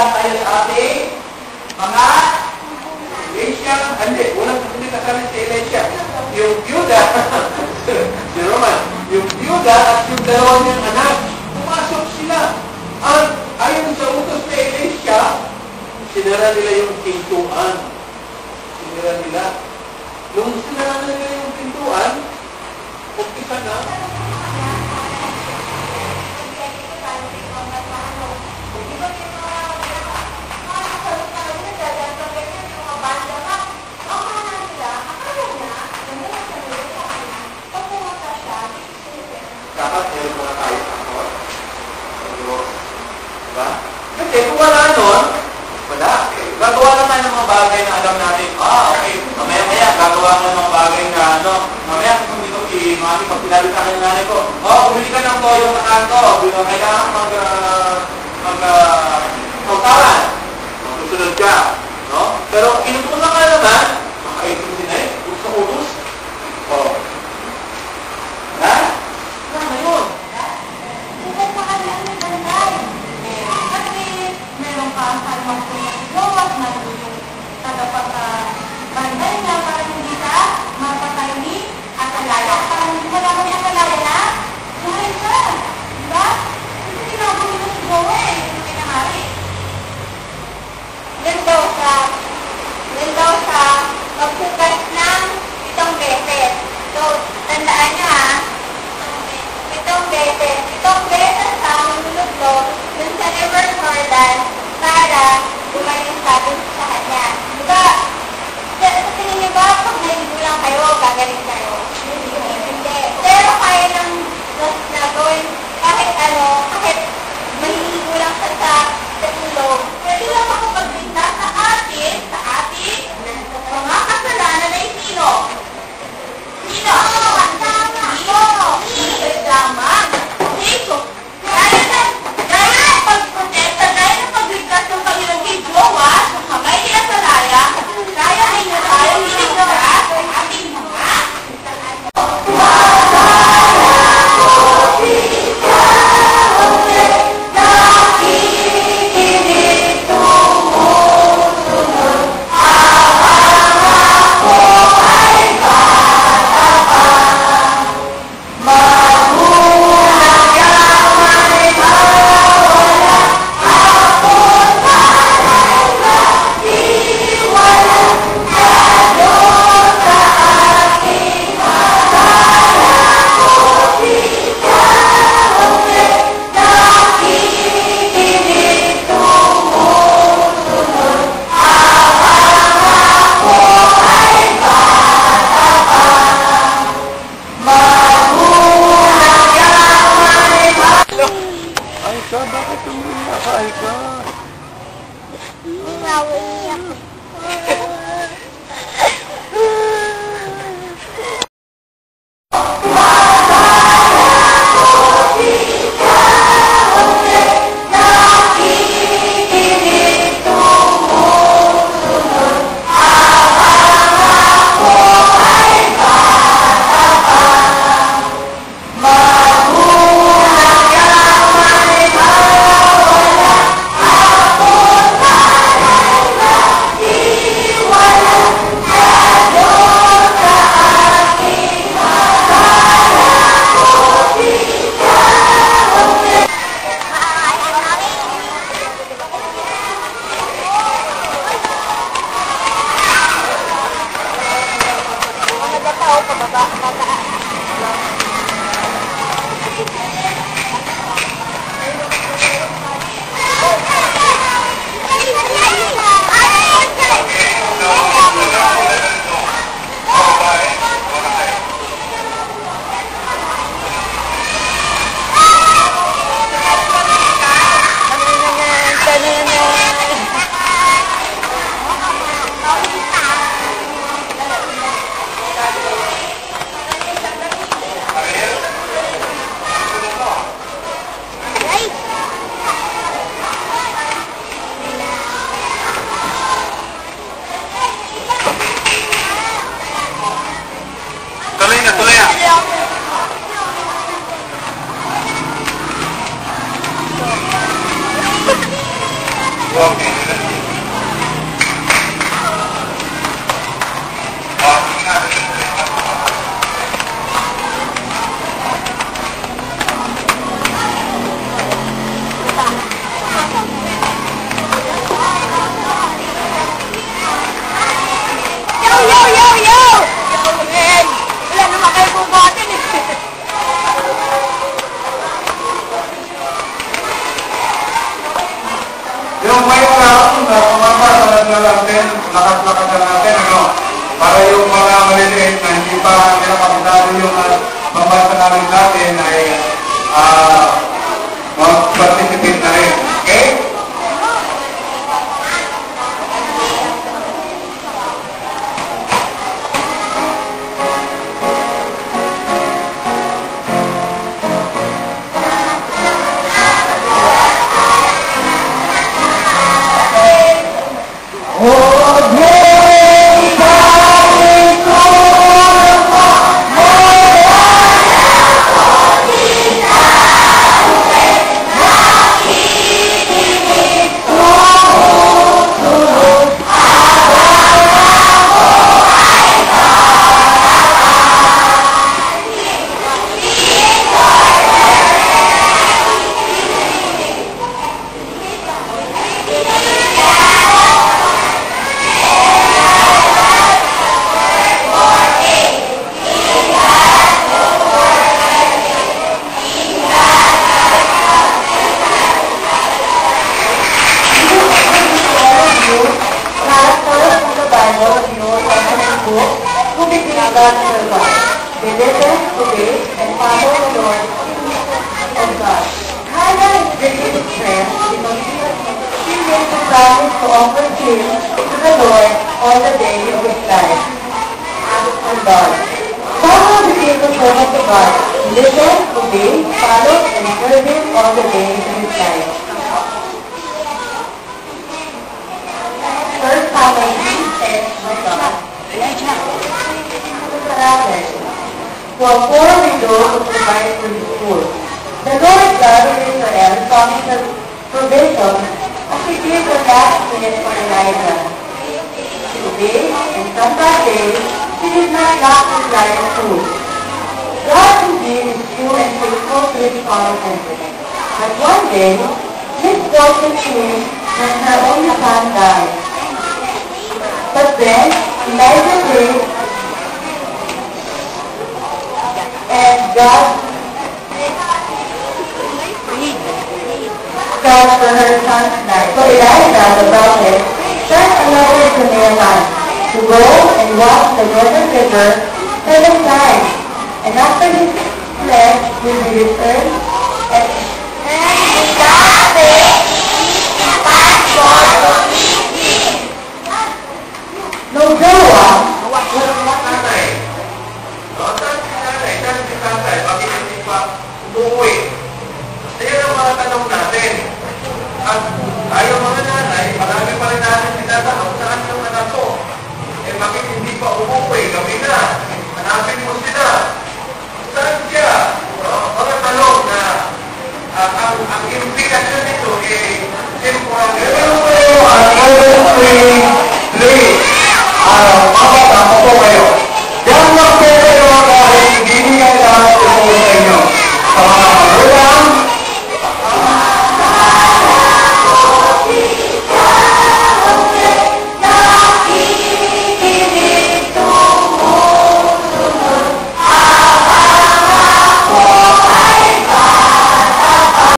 saan tayo sa ating mga Elisha? Hindi kasama si Elisha. Yung Byuda, si Roman, yung Byuda at yung dalawa niyang anak, pumasok sila. Ayon sa utos ni Elisha, sinara nila yung pintuan. Sinara nila. Nung sinara nila yung pintuan, umpisa na. Dapat meron mga tayo takot. Diba? Kasi kung wala nun, wala. Gagawa naman ng mga bagay na alam natin, okay, mamaya-maya, gagawa ko ng mga bagay na mamaya kung dito si mami, pag pinali sa akin ng nanay ko, bumili ka ng toyo sa kanto, kailangan mag-tawaran. Susunod ka. No? Pero inutusan ka naman, makaitin din utos. Ha? Ano yun? Kung makalaan ng banday. Kasi meron ka ang salmang pinag-iwat, yung tagapag-banday na para hindi ka mapatay ni Atalaya. Para hindi malaman ni Atalaya na buhay ka. Diba? Kasi tinabuli mo si Joey, yung pinahari. Yan daw sa magpugas ng 7 beses. So, tandaan nyo ha, 7 beses. 7 beses ang minulog dun sa River Jordan para gumaling sabi sa kanya. Diba, sa tingin niyo ba, pag naligo lang kayo, gagaling kayo? Hindi. Pero kaya ng Diyos na gawin kahit maliligo lang sa ilog. Pwede lang makapagpinta sa ating mga kasalanan ay sino? Sino? Lamang. Okay, so, gaya ng pagprotesta, gaya ng pagligtas ng Panginoon kay Jowa, sa kamay ni Atalaya, kaya ay tayo hiligtas ang ating mga Yung may round na kumakasalan na natin, lakas-lakas na natin, ano, para yung mga maliliit na hindi pa pinakabitado yung pambantanawin natin ay mag-participate na rin. Okay? They listen, obey, and follow the Lord of God. Hannah is great in prayer because she made the promise to offer him to the Lord all the days of his life. And God. Samuel became the servant of God. Listen, obey, follow, and serve him all the days of his life. First Samuel 3:10 of God. For a poor widow to provide for his poor. The Lord God of Israel promised us provision as he gave the last minute for Elijah. Today, and from that day, he did not lack his life food. God indeed is true and faithful to his promises. But one day, misfortune came when her only son died. But then, Elijah prayed, and God for her son's life. So Elijah, the prophet, sent another to Naaman to go and wash the Jordan River 7 times, and after his flesh will be returned, and no jowa, Ayan ang mga tanong natin. At tayo mga nanay, marami pa rin natin tinatanong saan yung anak ko. Eh bakit hindi pa umuwi?